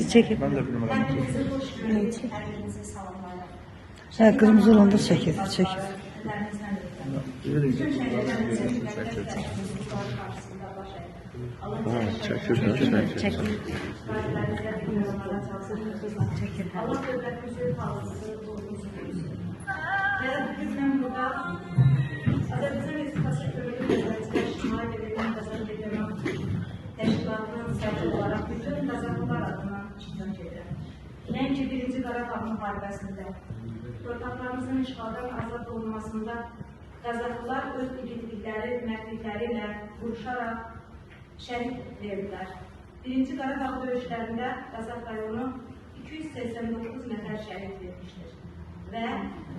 çekip. Ben de bir numaramı atıyorum. Hepinizi hoş gördük, hepinizi salamlarım. Ha, kırmızı olanda çekil, çekil. Çekil. Allah devletimizi sağlıklı ve bizden burada Azerbaycan Respublikası Devleti İctimai Devleti'nin Kazanç Edemem Teşkilatının səhvı olarak bütün Kazaklılar adına çıxış edirəm. Nəinki birinci Qarabağ müharibəsində, torpaqlarımızın işğaldan azad olunmasında Kazaklılar öz igidlikləri, mərdlikləri ilə vuruşaraq şəhid verdilər. Birinci Qarabağ döyüşlərində Kazak rayonu 289 nəfər şəhid vermişdir və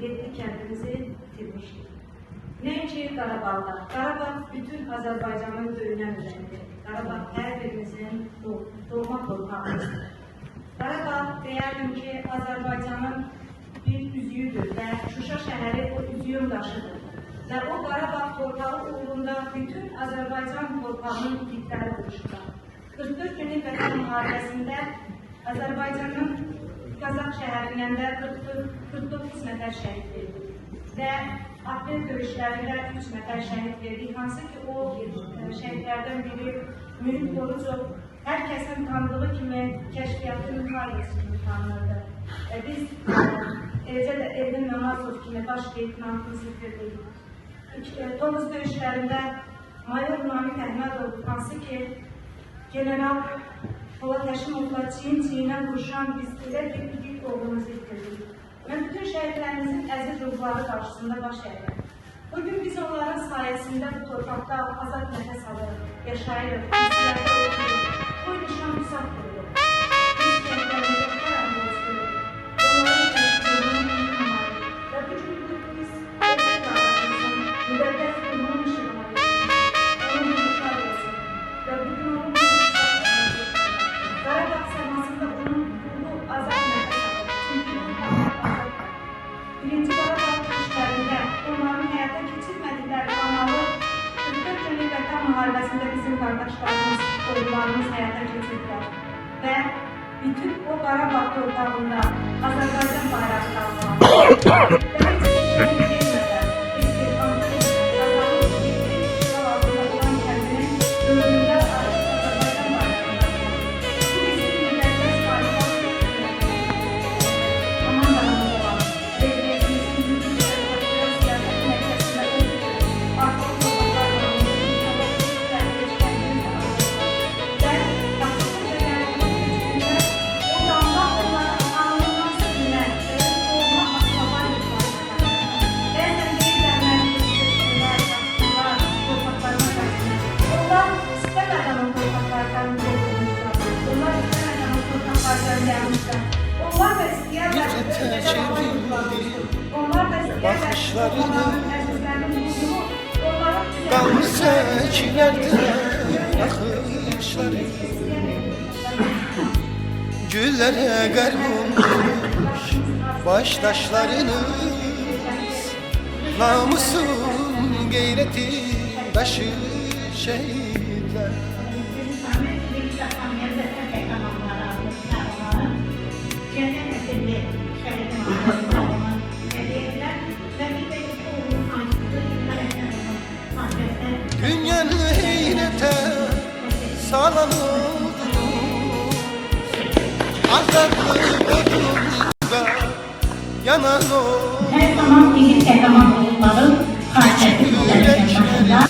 7 kəndimizi itirmişdir. Nəinki Qarabağda. Qarabağ bütün Azərbaycanın döyünən üzəridir. Qarabağ hər birimizin doğma torpağımızdır. Qarabağ deyərdim ki, Azərbaycanın bir üzüyüdür və Şuşa şəhəri o üzüyün daşıdır. Və o Qarabağ torpağı uğrunda bütün Azərbaycan torpağının igidləri oluşurlar. 44 günlük vətən müharibəsində Azərbaycanın Kazak şəhərindən də 49 nəfər şəhid verdik və aprel döyüşlərində 3 nəfər şəhid verdik. Hansı ki, o şəhidlərdən biri Mühit Borucov, hər kəsin tanıdığı kimi kəşfiyyatı Mixailov kimi tanınırdı. Biz eləcə də Elvin Namazov kimi baş leytenantımızı itirdik. Tovuz döyüşlərində Mayor Namik Əhmədov, hansı ki, General Polat Həşimovla çiyin-çiyinə vuruşan biz elə bir igid oğlumuzu itirdik. Mən bütün şəhidlərimizin əziz ruhları qarşısında baş əyirəm. Bugün biz onların sayəsində bu torpaqda azad nəfəs alır, yaşayırıq, bizlərdə oturuq, bu nişan müsab qurulur. Biz şəhidlərimizə hər an dostuyuq. Onların təşkilatını unutmayıq və bu gün biz öz qararımızın müqəddəs qurulun işıqlayıq. Onun yumuşaq olsun və bugün onun Qarabağ səmasında onun ruhu azad nəfəs alır. Çünki bu azad. Birinci Qarabağ döyüşlərində onların həyata keçirmədikləri qanalı 44 günlük vətən müharibəsində bizim qardaşlarımız, oğullarımız həyata keçirdilər və bütün o Qarabağ torpağında Azərbaycan bayrağı qalmalı. Demək ki, şəhid vermədən biz bir Antalya, Qazanlıq, Getrik, işğal altında olan kəndinin önündə Azərbaycan bayrağı qalmalı. Bu bizim müqəddəs bayrağı komandalarımız olan Devletimizin bütün şəhidlər siyasət mərkəzində artıq torpaqlarla təbliğ kəndimiz alır. Və Bakıda gəldiğimiz o damla onların anılmaz günlər və doğma aslalar yıkılır. Bəzən deyirlər seçimlər, yaşlılar, torpaqlarına qaçınır. Onlar istəmədən o torpaqlardan qovulmuşlar. Onlar istəmədən o torpaqlardan gəlmişlər. Onlar da istəyərlər Onlar da istəyərlər onların əzizlərinin bulduğu, onların Gamzeçilerde bakışları Güllere garip olmuş baştaşlarınız Namusun gayreti taşı şehitler Dünyanın heynete salan oldu Azadlı bodrumda yanan oldu Her zaman bizim kahraman oğulların karşılaştığı